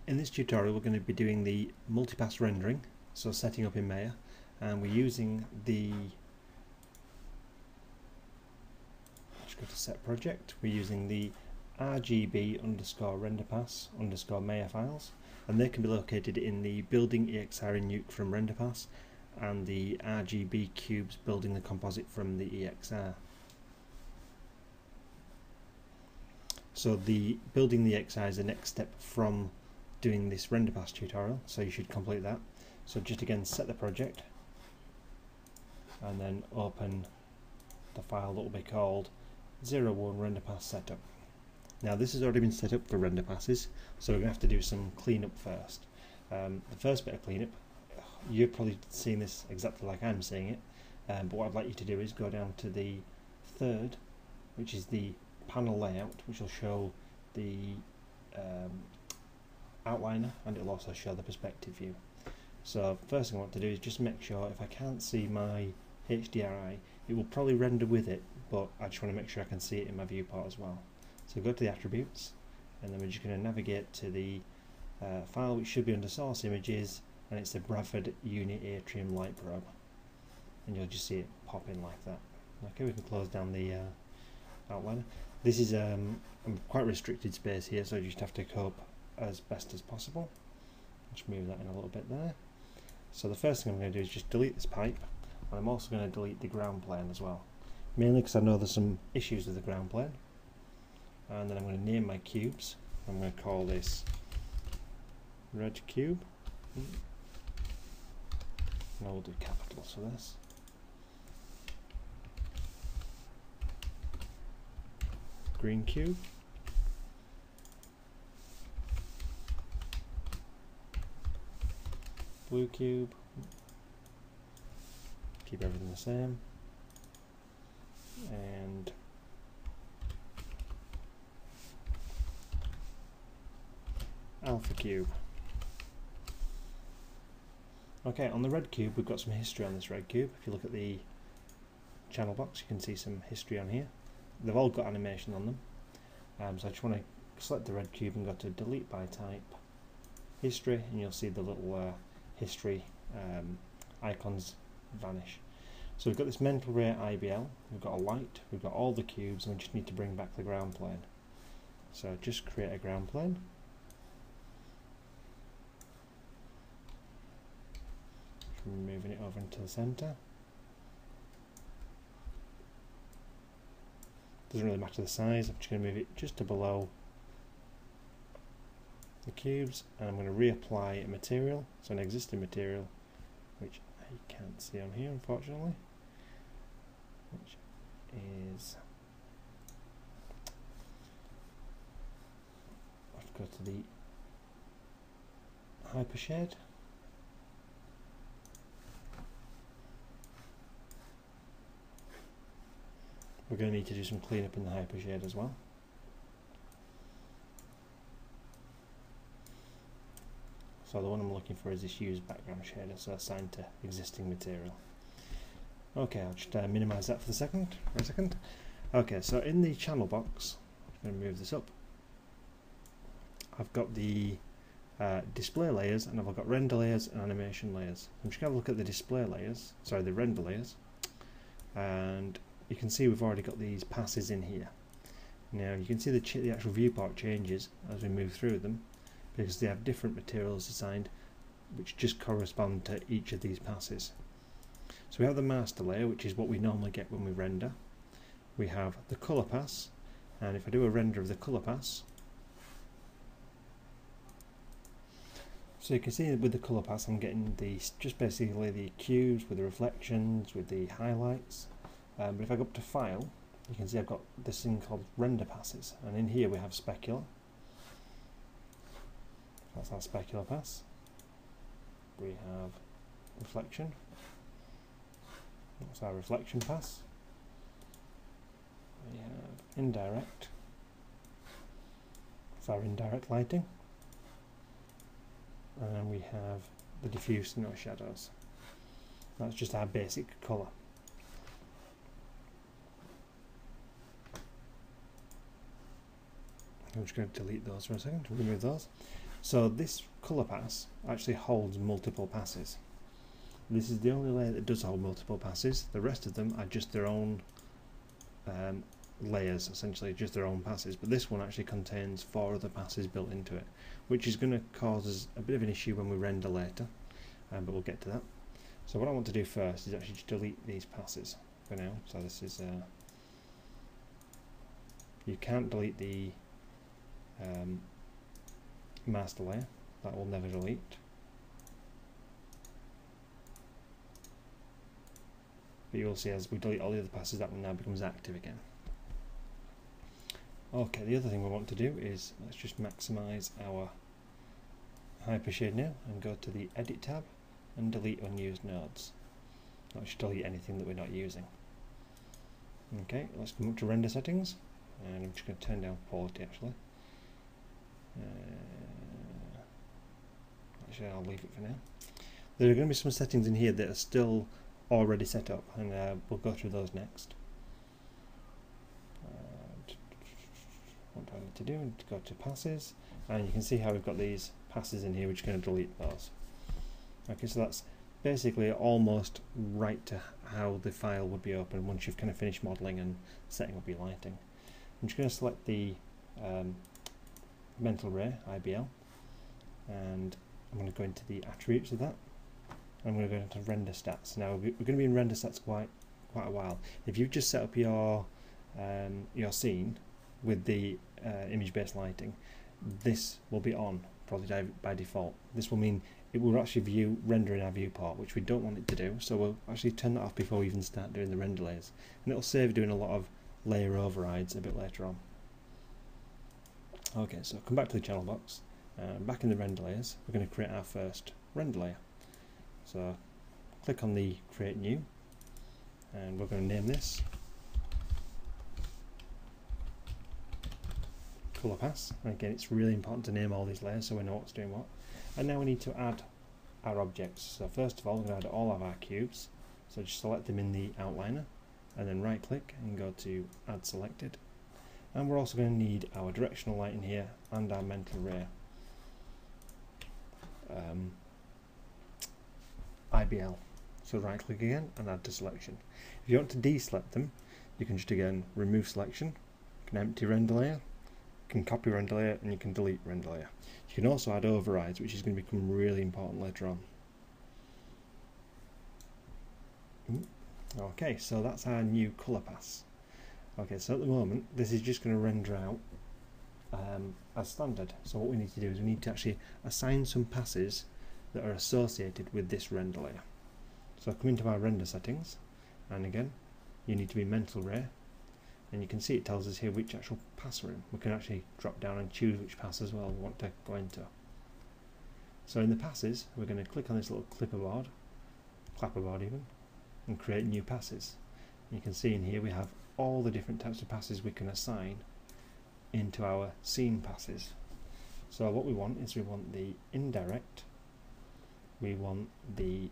In this tutorial we're going to be doing the multipass rendering, so setting up in Maya, and we're using the, just go to set project, we're using the RGB underscore renderpass underscore Maya files, and they can be located in the building EXR in Nuke from renderpass and the RGB cubes building the composite from the EXR. So the building the EXR is the next step from doing this renderpass tutorial, so you should complete that. So just again set the project and then open the file that will be called 01 renderpass setup. Now this has already been set up for renderpasses, so we're going to have to do some cleanup first. The first bit of cleanup, you're probably seeing this exactly like I'm seeing it, but what I'd like you to do is go down to the third, which is the panel layout, which will show the outliner, and it'll also show the perspective view. So first thing I want to do is just make sure if I can't see my HDRI, it will probably render with it, but I just want to make sure I can see it in my viewport as well. So go to the attributes, and then we're just going to navigate to the file which should be under source images, and it's the Bradford Uni Atrium light probe, and you'll just see it pop in like that. Okay, we can close down the outliner. This is a quite restricted space here, so you just have to cope as best as possible. Just move that in a little bit there. So the first thing I'm going to do is just delete this pipe, and I'm also going to delete the ground plane as well, mainly because I know there's some issues with the ground plane. And then I'm going to name my cubes. I'm going to call this red cube, and I will do capitals for this. Green cube, blue cube, keep everything the same, and alpha cube. Okay, on the red cube we've got some history on this red cube. If you look at the channel box you can see some history on here. They've all got animation on them, so I just want to select the red cube and go to delete by type, history, and you'll see the little history icons vanish. So we've got this mental ray IBL, we've got a light, we've got all the cubes, and we just need to bring back the ground plane. So just create a ground plane. Just moving it over into the centre. Doesn't really matter the size, I'm just going to move it just to below the cubes, and I'm going to reapply a material, so an existing material, which I can't see on here unfortunately, which is, I have to go to the Hypershade. We're going to need to do some cleanup in the Hypershade as well. So the one I'm looking for is this use background shader, so assigned to existing material. Okay, I'll just minimise that for a second. Okay, so in the channel box, I'm going to move this up. I've got the display layers, and I've got render layers and animation layers. I'm just going to look at the display layers, sorry, the render layers, and you can see we've already got these passes in here. Now you can see the actual viewport changes as we move through them, because they have different materials assigned which just correspond to each of these passes. So we have the master layer, which is what we normally get when we render. We have the colour pass, and if I do a render of the colour pass, so you can see with the colour pass I'm getting these, just basically the cubes with the reflections, with the highlights. But if I go up to file, you can see I've got this thing called render passes, and in here we have specular. That's our specular pass. We have reflection. That's our reflection pass. We have indirect. That's our indirect lighting. And we have the diffuse, no shadows. That's just our basic colour. I'm just going to delete those for a second, remove those. So this colour pass actually holds multiple passes. This is the only layer that does hold multiple passes. The rest of them are just their own layers, essentially just their own passes, but this one actually contains 4 other passes built into it, which is going to cause us a bit of an issue when we render later, but we'll get to that. So what I want to do first is actually just delete these passes for now. So this is you can't delete the master layer, that will never delete. But you will see as we delete all the other passes, that one now becomes active again. Okay, the other thing we want to do is let's just maximize our Hypershade now and go to the Edit tab and delete unused nodes. Not just delete anything that we're not using. Okay, let's come up to render settings, and I'm just going to turn down quality actually. Actually, I'll leave it for now. There are going to be some settings in here that are still already set up, and we'll go through those next. What do I need to do? I need to go to passes, and you can see how we've got these passes in here, which are going to delete those. Okay, so that's basically almost right to how the file would be opened once you've kind of finished modelling and setting up your lighting. I'm just going to select the Mental Ray IBL, and I'm going to go into the attributes of that. I'm going to go into render stats. Now we're going to be in render stats quite a while. If you've just set up your scene with the image-based lighting, this will be on probably by default. This will mean it will actually render in our viewport, which we don't want it to do, so we'll actually turn that off before we even start doing the render layers, and it'll save doing a lot of layer overrides a bit later on. Okay, so come back to the channel box, back in the render layers, we're going to create our first render layer. So click on the create new, and we're going to name this Colour Pass. And again, it's really important to name all these layers so we know what's doing what. And now we need to add our objects. So first of all, we're going to add all of our cubes. So just select them in the outliner, and then right click and go to add selected. And we're also going to need our directional light in here and our mental ray IBL. So right click again and add to selection. If you want to deselect them, you can just again remove selection, you can empty render layer, you can copy render layer, and you can delete render layer. You can also add overrides, which is going to become really important later on. Okay, so that's our new colour pass. Okay, so at the moment this is just going to render out as standard. So what we need to do is we need to actually assign some passes that are associated with this render layer. So come into our render settings, and again you need to be mental ray, and you can see it tells us here which actual pass we're in. We can actually drop down and choose which pass as well we want to go into. So in the passes, we're going to click on this little clapperboard even, and create new passes. And you can see in here we have all the different types of passes we can assign into our scene passes. So what we want is we want the indirect, we want the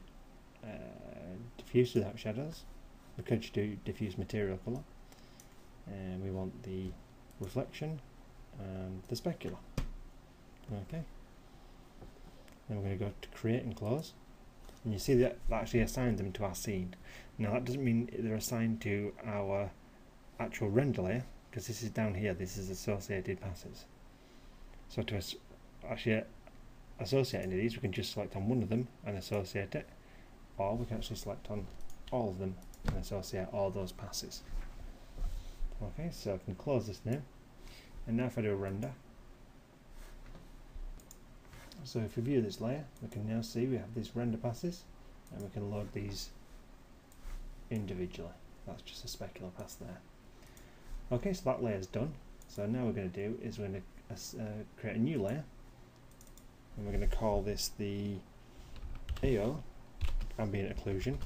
diffuse without shadows, we could do diffuse material colour, and we want the reflection and the specular. Okay, then we're going to go to create and close, and you see that actually assigned them to our scene. Now that doesn't mean they're assigned to our actual render layer, because this is down here, this is associated passes. So to actually associate any of these, we can just select on one of them and associate it, or we can actually select on all of them and associate all those passes. Okay, so I can close this now, and now if I do a render, so if we view this layer, we can now see we have these render passes, and we can load these individually. That's just a specular pass there. Okay, so that layer is done. So now we're going to do is we're going to create a new layer, and we're going to call this the AO, ambient occlusion,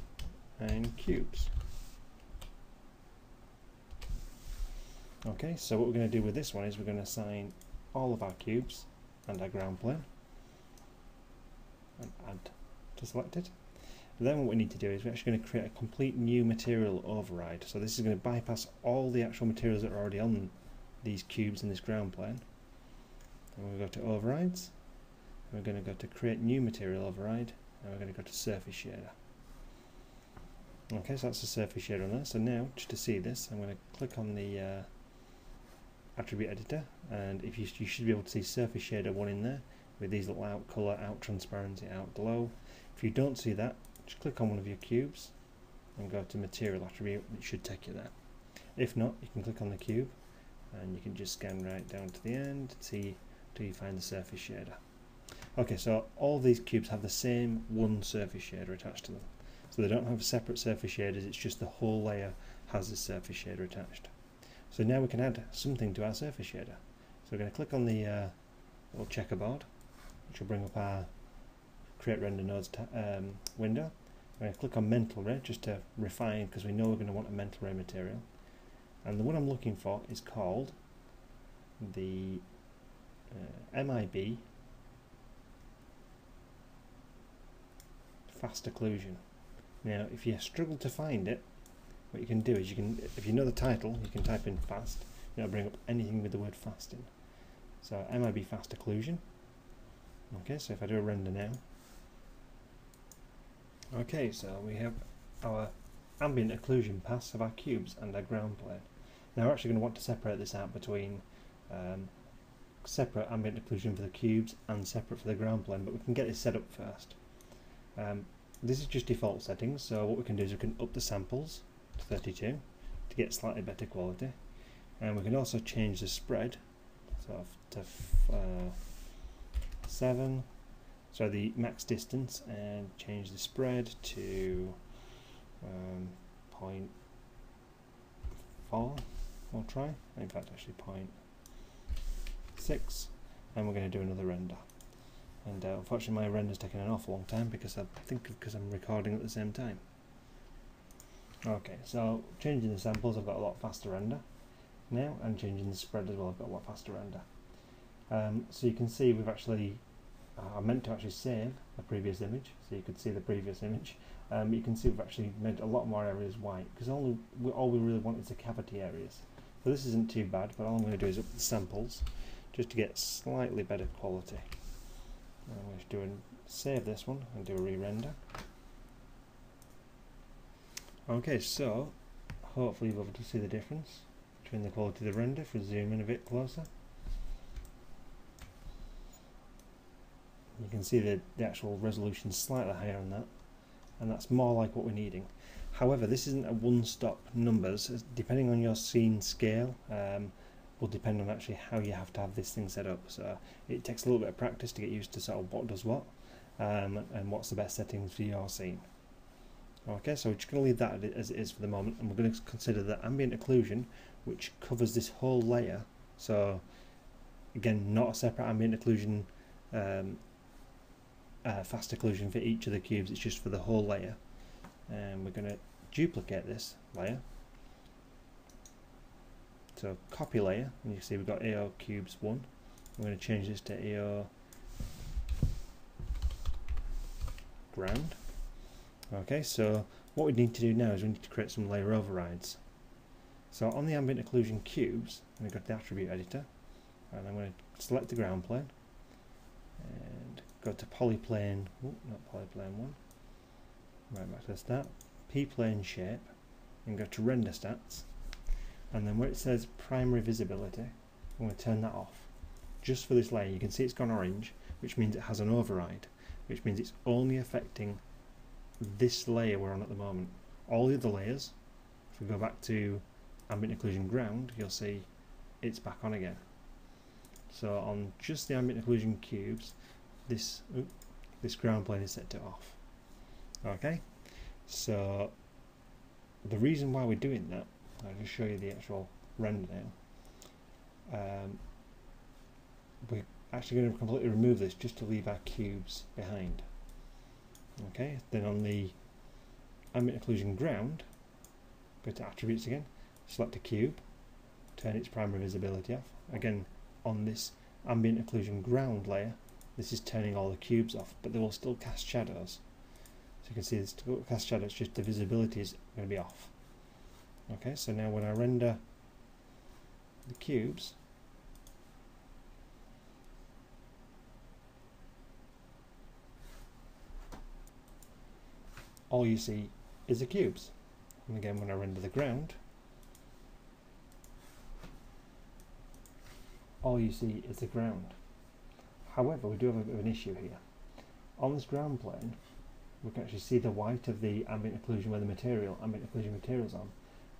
and cubes. Okay, so what we're going to do with this one is we're going to assign all of our cubes and our ground plane, and add to selected. And then what we need to do is we're actually going to create a complete new material override. So this is going to bypass all the actual materials that are already on these cubes in this ground plane. And we'll go to overrides, We're going to go to create new material override, and we're going to go to surface shader. Okay, so that's the surface shader on there. So now, just to see this, I'm going to click on the attribute editor, and if you should be able to see surface shader 1 in there with these little out color, out transparency, out glow. If you don't see that, just click on one of your cubes and go to material attribute. It should take you there. If not, you can click on the cube and you can just scan right down to the end till you find the surface shader. Okay, so all these cubes have the same one surface shader attached to them. So they don't have separate surface shaders, it's just the whole layer has this surface shader attached. So now we can add something to our surface shader. So we're going to click on the little checkerboard, which will bring up our Create Render Nodes window. We're going to click on Mental Ray just to refine, because we know we're going to want a Mental Ray material. And the one I'm looking for is called the MIB Fast Occlusion. Now, if you struggle to find it, what you can do is if you know the title, you can type in fast, and it'll bring up anything with the word fast in. So MIB Fast Occlusion. Okay, so if I do a render now. Okay, so we have our ambient occlusion paths of our cubes and our ground plane. Now we're actually going to want to separate this out between separate ambient occlusion for the cubes and separate for the ground plane, but we can get this set up first. This is just default settings, so what we can do is we can up the samples to 32 to get slightly better quality, and we can also change the spread to 7, so the max distance, and change the spread to 0.4. We'll try, in fact actually 0.6, and we're going to do another render. And unfortunately my render's taken an awful long time because because I'm recording at the same time. Okay, so changing the samples, I've got a lot faster render now, and changing the spread as well, I've got a lot faster render. So you can see we've actually, I meant to actually save a previous image, so you could see the previous image. You can see we've actually made a lot more areas white, because all we really want is the cavity areas. So this isn't too bad, but all I'm going to do is up the samples just to get slightly better quality. I'm going to save this one and do a re-render. Okay, so hopefully you'll be able to see the difference between the quality of the render. If we zoom in a bit closer, you can see the actual resolution slightly higher on that, and that's more like what we're needing. However, this isn't a one-stop numbers. Depending on your scene scale, will depend on actually how you have to have this thing set up. So it takes a little bit of practice to get used to sort of what does what, and what's the best settings for your scene. Okay, so we're just going to leave that as it is for the moment, and we're going to consider the ambient occlusion, which covers this whole layer. So again, not a separate ambient occlusion, fast occlusion for each of the cubes, it's just for the whole layer. And we're going to duplicate this layer. So copy layer, and you see we've got AO cubes 1. I'm going to change this to AO ground. Okay, so what we need to do now is we need to create some layer overrides. So on the ambient occlusion cubes, I'm going to go to the attribute editor, and I'm going to select the ground plane and go to polyplane, not polyplane 1, right back to the start, p-plane shape, and go to render stats. And then where it says primary visibility, I'm going to turn that off. Just for this layer, you can see it's gone orange, which means it has an override, which means it's only affecting this layer we're on at the moment. All the other layers, if we go back to ambient occlusion ground, you'll see it's back on again. So on just the ambient occlusion cubes, this ground plane is set to off. Okay, so the reason why we're doing that, I'll just show you the actual render now. We're actually going to completely remove this just to leave our cubes behind. Okay, then on the ambient occlusion ground, go to attributes again, select a cube, turn its primary visibility off. Again, on this ambient occlusion ground layer, this is turning all the cubes off, but they will still cast shadows. So you can see this still cast shadows, just the visibility is going to be off. Okay, so now when I render the cubes, all you see is the cubes. And again, when I render the ground, all you see is the ground. However, we do have a bit of an issue here. On this ground plane, we can actually see the white of the ambient occlusion where the ambient occlusion material's on.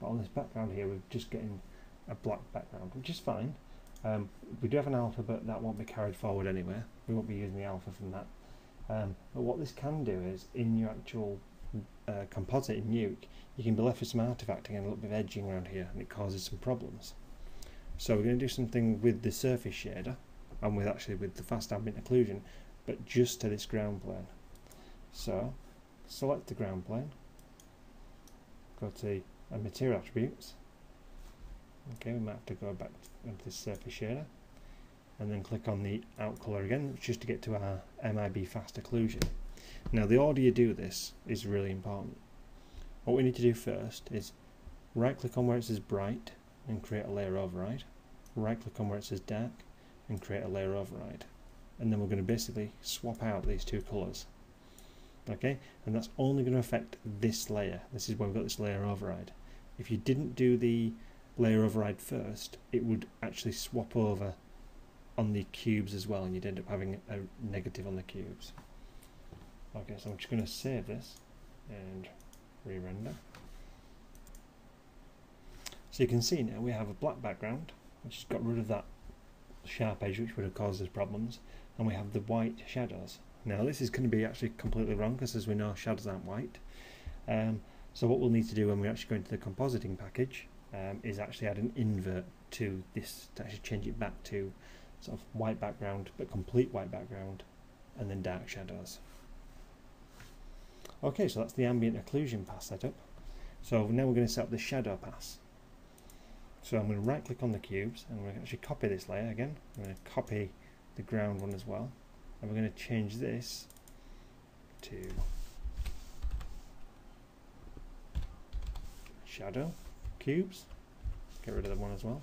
But on this background here, we're just getting a black background, which is fine. We do have an alpha, but that won't be carried forward anywhere. We won't be using the alpha from that. But what this can do is, in your actual composite in Nuke, you can be left with some artifacting and a little bit of edging around here, and it causes some problems. So we're going to do something with the surface shader, and with the fast ambient occlusion, but just to this ground plane. So select the ground plane, go to material attributes. Okay, we might have to go back into the surface shader, and then click on the out color again, just to get to our MIB fast occlusion. Now, the order you do this is really important. What we need to do first is right click on where it says bright and create a layer override, right click on where it says dark and create a layer override, and then we're going to basically swap out these two colors. Okay, and that's only going to affect this layer. This is where we've got this layer override. If you didn't do the layer override first, it would actually swap over on the cubes as well, and you'd end up having a negative on the cubes. Okay, so I'm just going to save this and re-render. So you can see now we have a black background, which has got rid of that sharp edge which would have caused us problems, and we have the white shadows. Now this is going to be actually completely wrong, because as we know, shadows aren't white. So what we'll need to do when we actually go into the compositing package is actually add an invert to this to actually change it back to sort of white background, but complete white background, and then dark shadows. Okay, so that's the ambient occlusion pass setup. So now we're going to set up the shadow pass. So I'm going to right click on the cubes, and we're going to actually copy this layer again. I'm going to copy the ground one as well, and we're going to change this to shadow cubes. Get rid of the one as well.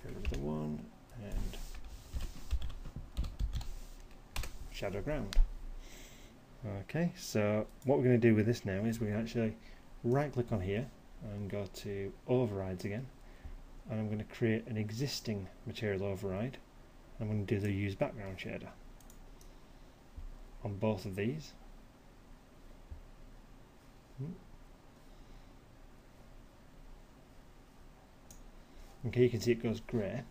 Get rid of the one, and shadow ground. Okay, so what we're going to do with this now is we're going to actually right click on here and go to overrides again, and I'm going to create an existing material override. I'm going to do the use background shader on both of these. Okay, you can see it goes grey,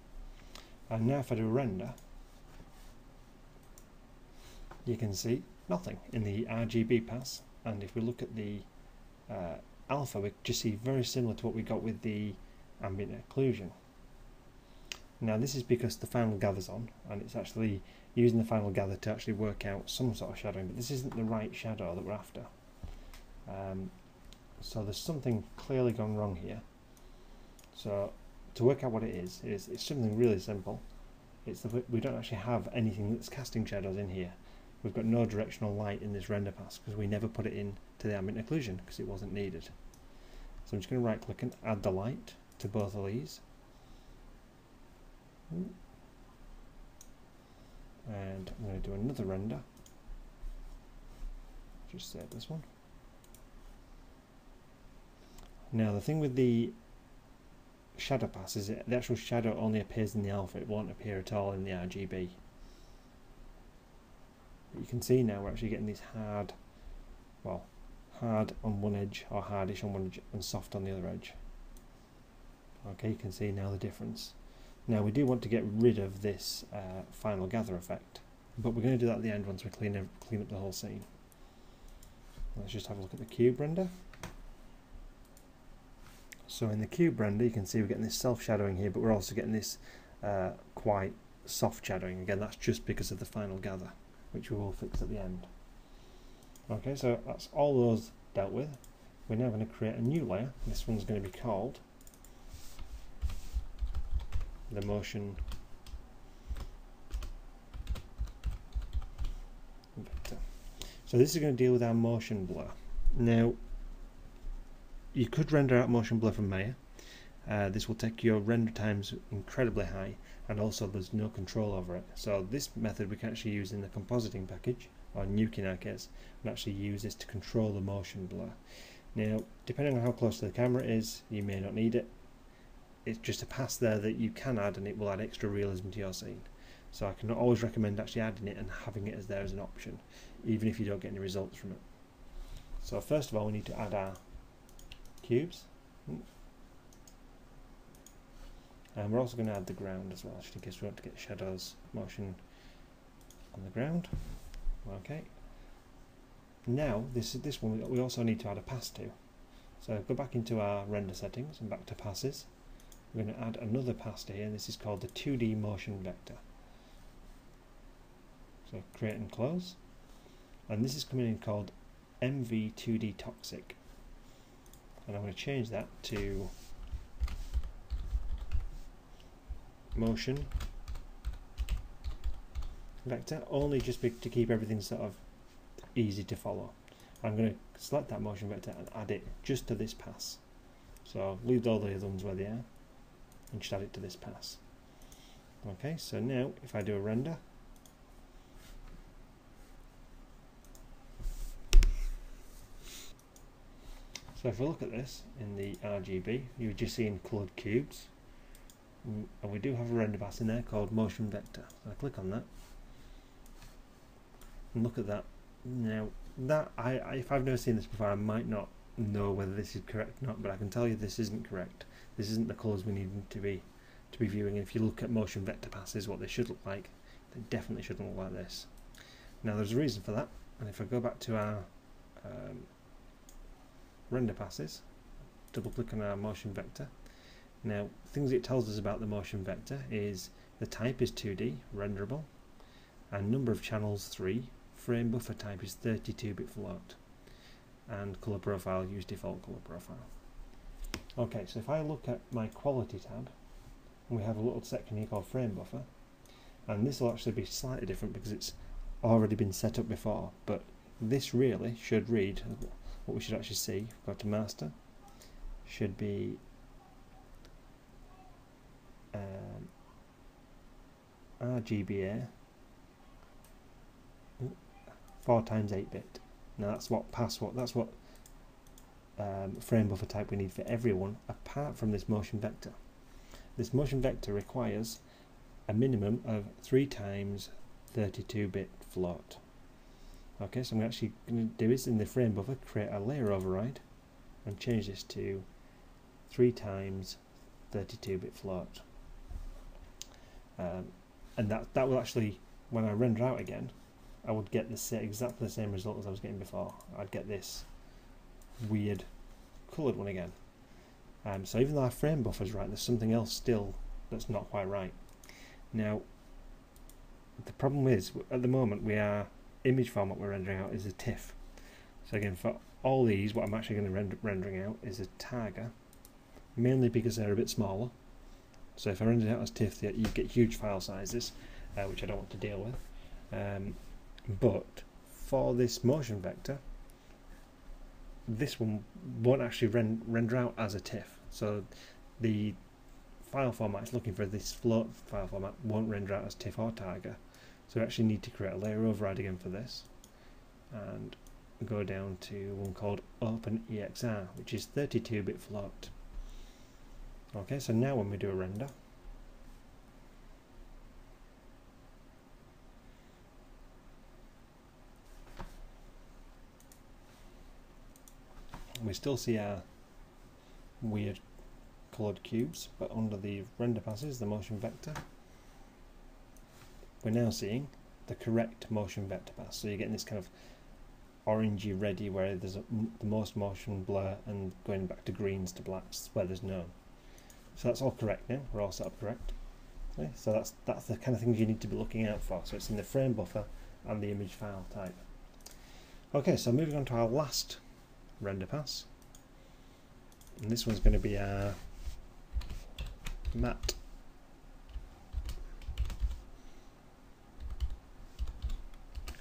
and now if I do a render, you can see nothing in the RGB pass, and if we look at the alpha, we just see very similar to what we got with the ambient occlusion. Now this is because the final gather's on, and it's actually using the final gather to actually work out some sort of shadowing, but this isn't the right shadow that we're after. So there's something clearly gone wrong here. So to work out what it is it's something really simple. It's that we don't actually have anything that's casting shadows in here. We've got no directional light in this render pass because we never put it in to the ambient occlusion because it wasn't needed. So I'm just going to right click and add the light to both of these. And I'm going to do another render. Just save this one. Now the thing with the shadow pass is that the actual shadow only appears in the alpha, it won't appear at all in the RGB. But you can see now we're actually getting these hard on one edge, or hardish on one edge, and soft on the other edge. Okay, you can see now the difference. Now we do want to get rid of this final gather effect, but we're going to do that at the end once we clean up the whole scene. Let's just have a look at the cube render. So in the cube render you can see we're getting this self-shadowing here, but we're also getting this quite soft shadowing. Again, that's just because of the final gather, which we will fix at the end. Okay, so that's all those dealt with. We're now going to create a new layer. This one's going to be called the motion vector. So this is going to deal with our motion blur. Now, you could render out motion blur from Maya. This will take your render times incredibly high, and also there's no control over it. So this method we can actually use in the compositing package, or Nuke in our case, and actually use this to control the motion blur. Now, depending on how close to the camera it is, you may not need it. It's just a pass there that you can add, and it will add extra realism to your scene. So I can always recommend actually adding it and having it as there as an option, even if you don't get any results from it. So first of all, we need to add our cubes. And we're also going to add the ground as well, just in case we want to get shadows motion on the ground. Okay. Now this one we also need to add a pass to. So go back into our render settings and back to passes. We're going to add another pass to here, and this is called the 2D motion vector. So create and close. And this is coming in called MV2D Toxic. And I'm going to change that to motion vector, only just to keep everything sort of easy to follow. I'm going to select that motion vector and add it just to this pass. So leave all the other ones where they are and just add it to this pass. Okay, so now if I do a render, so if I look at this in the RGB, you're just seeing coloured cubes, and we do have a render pass in there called motion vector. So I click on that and look at that. Now that if I've never seen this before, I might not know whether this is correct or not, but I can tell you this isn't correct. This isn't the colours we need to be viewing. And if you look at motion vector passes, what they should look like, they definitely shouldn't look like this. Now there's a reason for that, and if I go back to our render passes, double click on our motion vector. Now things it tells us about the motion vector is the type is 2D renderable, and number of channels 3, frame buffer type is 32-bit float, and color profile use default color profile. Okay, so if I look at my quality tab, we have a little section here called frame buffer, and this will actually be slightly different because it's already been set up before, but this really should read what we should actually see. Go to master, should be RGBA 4x8-bit. Now that's what frame buffer type we need for everyone apart from this motion vector. This motion vector requires a minimum of 3 times 32-bit float. Okay, so I'm actually going to do this in the frame buffer, create a layer override and change this to 3 times 32-bit float. And that will actually, when I render out again, I would get exactly the same result as I was getting before. I'd get this weird coloured one again. So even though our frame buffer is right, there's something else still that's not quite right. Now, the problem is, at the moment, image format we're rendering out is a TIFF. So again, for all these, what I'm actually going to rendering out is a Targa, mainly because they're a bit smaller. So if I render it out as TIFF, you get huge file sizes, which I don't want to deal with. But for this motion vector, this one won't actually render out as a TIFF. So the file format it's looking for, this float file format, won't render out as TIFF or Targa. So we actually need to create a layer override again for this, and go down to one called OpenEXR, which is 32-bit float. Okay, so now when we do a render, we still see our weird coloured cubes, but under the render passes, the motion vector, we're now seeing the correct motion vector pass. So you're getting this kind of orangey reddy where there's the most motion blur, and going back to greens to blacks where there's none. So that's all correct now, we're all set up correct. Okay, so that's the kind of things you need to be looking out for. So it's in the frame buffer and the image file type. Okay, so moving on to our last render pass, and this one's going to be our matte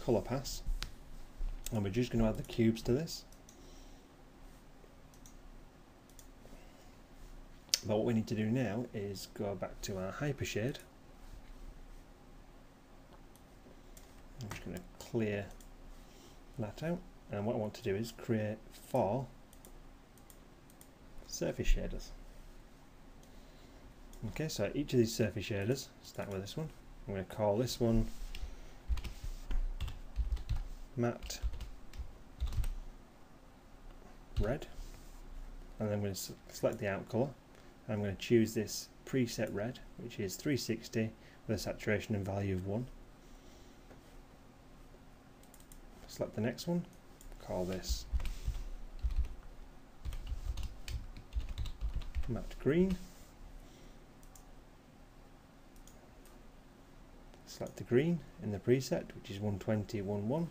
colour pass, and we're just going to add the cubes to this. But what we need to do now is go back to our hypershade just going to clear that out, and what I want to do is create 4 surface shaders. Okay, so each of these surface shaders, start with this one, I'm going to call this one matte red, and then I'm going to select the out colour. I'm going to choose this preset red, which is 360 with a saturation and value of 1. Select the next one, call this matte green. Select the green in the preset, which is 12011.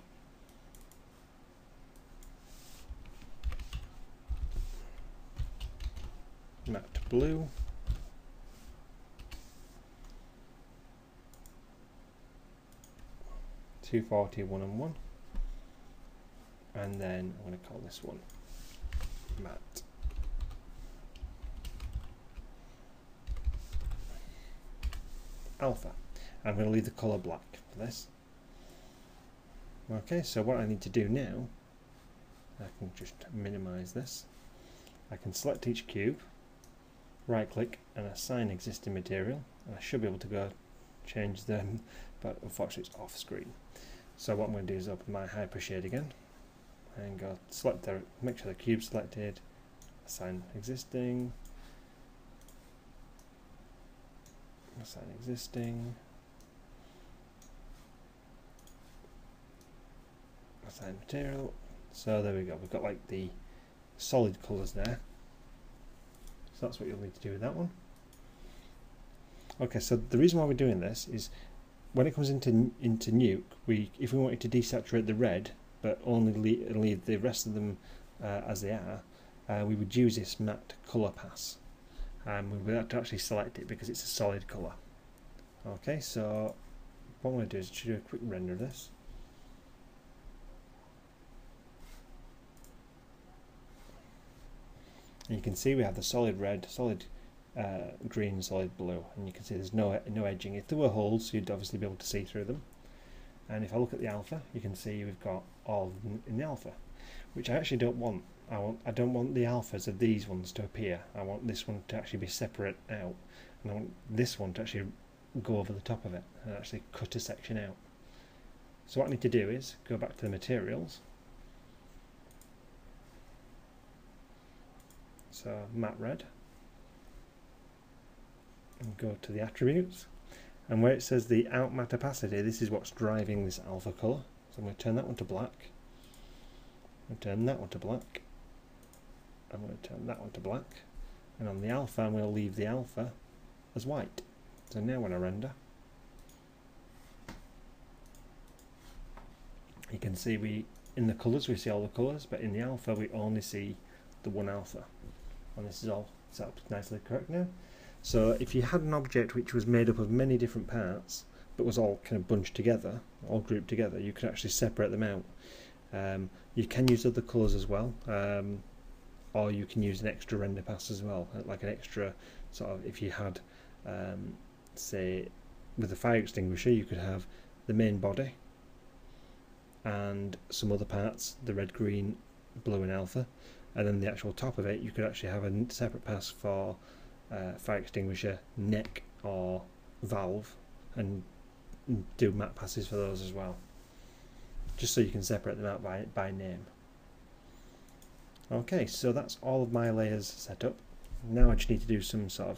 Matte blue. (240) and then I'm going to call this one matte alpha. I'm going to leave the colour black for this. Okay, so what I need to do now, I can just minimise this. I can select each cube, right click and assign existing material, and I should be able to go change them, but unfortunately it's off screen. So what I'm going to do is open my Hypershade again and go select the, make sure the cube's selected, assign existing, assign existing, assign material. So there we go, we've got like the solid colours there. So that's what you'll need to do with that one. Okay, so the reason why we're doing this is when it comes into Nuke, if we wanted to desaturate the red but only leave the rest of them as they are, we would use this matte colour pass. We would have to actually select it because it's a solid colour. Okay, so what I'm going to do is do a quick render of this. And you can see we have the solid red, solid green, solid blue, and you can see there's no edging. If there were holes, you'd obviously be able to see through them. And if I look at the alpha, you can see we've got all of them in the alpha, which I actually don't want. I don't want the alphas of these ones to appear. I want this one to actually be separate out, and I want this one to actually go over the top of it and actually cut a section out. So what I need to do is go back to the materials. So matte red, and go to the attributes, and where it says the out matte opacity, this is what's driving this alpha colour. So I'm going to turn that one to black, I'm going to turn that one to black, I'm going to turn that one to black, and on the alpha I'm going to leave the alpha as white. So now when I render, you can see in the colours we see all the colours, but in the alpha we only see the one alpha. And this is all set up nicely correct now. So if you had an object which was made up of many different parts but was all kind of bunched together, all grouped together, you could actually separate them out. You can use other colours as well, or you can use an extra render pass as well, like an extra sort of, if you had say with the fire extinguisher, you could have the main body and some other parts, the red, green, blue and alpha, and then the actual top of it you could actually have a separate pass for fire extinguisher, neck or valve, and do matte passes for those as well, just so you can separate them out by name. Okay, so that's all of my layers set up. Now I just need to do some sort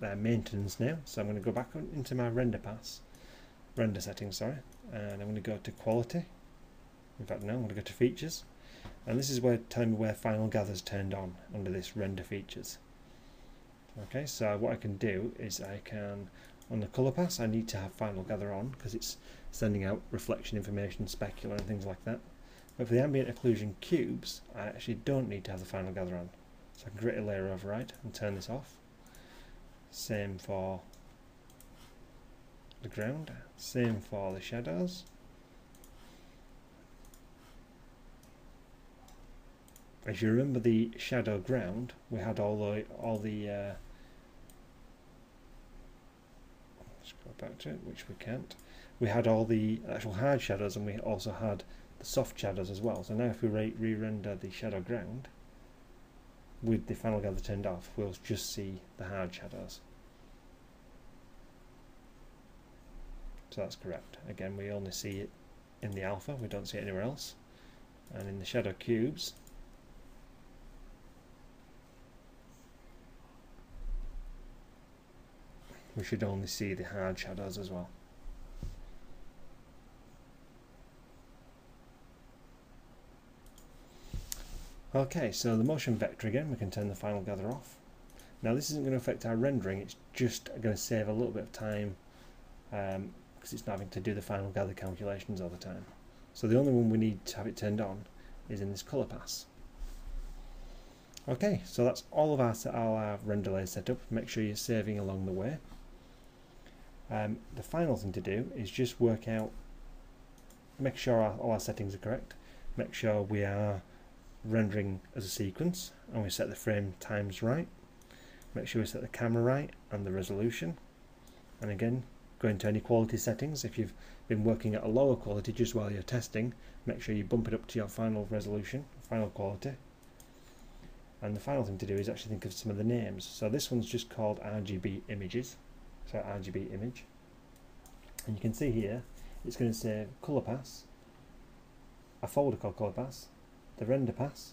of maintenance now, so I'm going to go back into my render settings, sorry, and I'm going to go to quality. In fact no, I'm going to go to features, and this is where telling me where final gather is turned on under this render features. Okay, so what I can do is I can, on the colour pass, I need to have final gather on because it's sending out reflection information, specular and things like that. But for the ambient occlusion cubes, I actually don't need to have the final gather on. So I can create a layer override and turn this off. Same for the ground, same for the shadows. If you remember the shadow ground, we had all the let's go back to it, which we can't. We had all the actual hard shadows, and we also had the soft shadows as well. So now if we re-render the shadow ground with the final gather turned off, we'll just see the hard shadows. So that's correct. Again, we only see it in the alpha, we don't see it anywhere else. And in the shadow cubes, we should only see the hard shadows as well. Okay, so the motion vector again, we can turn the final gather off. Now this isn't going to affect our rendering, it's just going to save a little bit of time because it's not having to do the final gather calculations all the time. So the only one we need to have it turned on is in this colour pass. Okay, so that's all of our render layers set up. Make sure you're saving along the way. The final thing to do is just work out, make sure all our settings are correct, make sure we are rendering as a sequence and we set the frame times right, make sure we set the camera right and the resolution, and again go into any quality settings. If you've been working at a lower quality just while you're testing, make sure you bump it up to your final resolution, final quality. And the final thing to do is actually think of some of the names. So this one's just called RGB images, so RGB image, and you can see here it's going to say colour pass, a folder called colour pass, the render pass,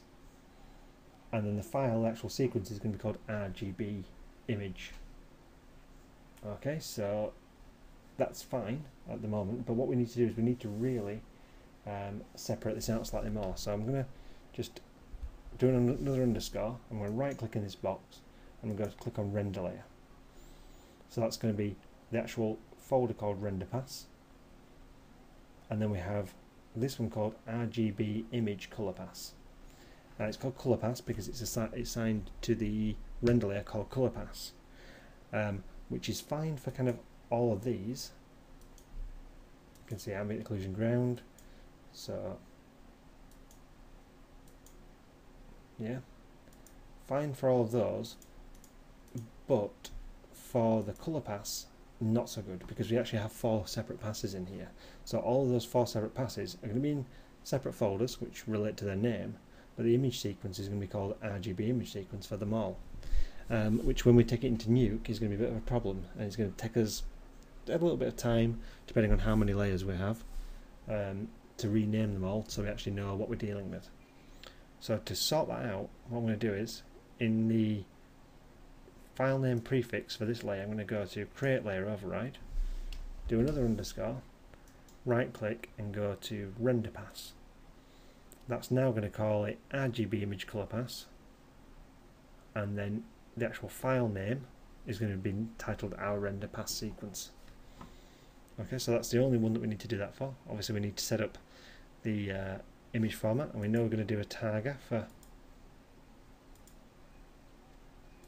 and then the file, the actual sequence, is going to be called RGB image. Okay, so that's fine at the moment, but what we need to do is we need to really separate this out slightly more. So I'm going to just do another underscore. I'm going to right click in this box and I'm going to click on render layer. So that's going to be the actual folder called render pass, and then we have this one called RGB image color pass. And it's called color pass because it's assigned to the render layer called color pass, which is fine for kind of all of these. You can see ambient occlusion ground, so yeah, fine for all of those, but for the color pass not so good, because we actually have 4 separate passes in here. So all of those 4 separate passes are going to be in separate folders which relate to their name, but the image sequence is going to be called RGB image sequence for them all, which when we take it into Nuke is going to be a bit of a problem, and it's going to take us a little bit of time, depending on how many layers we have, to rename them all so we actually know what we're dealing with. So to sort that out, what I'm going to do is, in the file name prefix for this layer, I'm going to go to create layer override, do another underscore, right click and go to render pass. That's now going to call it RGB image color pass, and then the actual file name is going to be titled our render pass sequence. Okay, so that's the only one that we need to do that for. Obviously we need to set up the image format, and we know we're going to do a tagger for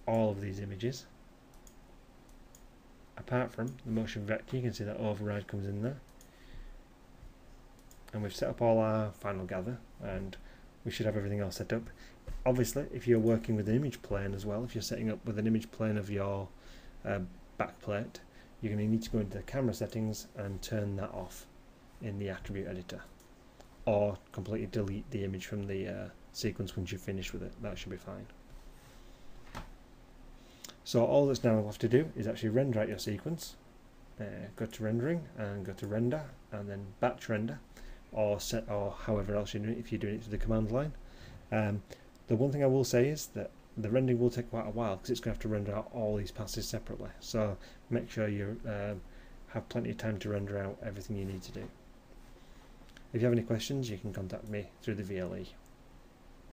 all of these images. Apart from the motion vector, you can see that override comes in there, and we've set up all our final gather, and we should have everything else set up. Obviously if you're working with an image plane as well, if you're setting up with an image plane of your backplate, you're going to need to go into the camera settings and turn that off in the attribute editor, or completely delete the image from the sequence once you've finished with it. That should be fine. So all that's now left to do is actually render out your sequence. Go to rendering and go to render, and then batch render, or set, or however else you're doing it, if you're doing it through the command line. The one thing I will say is that the rendering will take quite a while, because it's going to have to render out all these passes separately. So make sure you have plenty of time to render out everything you need to do. If you have any questions, you can contact me through the VLE.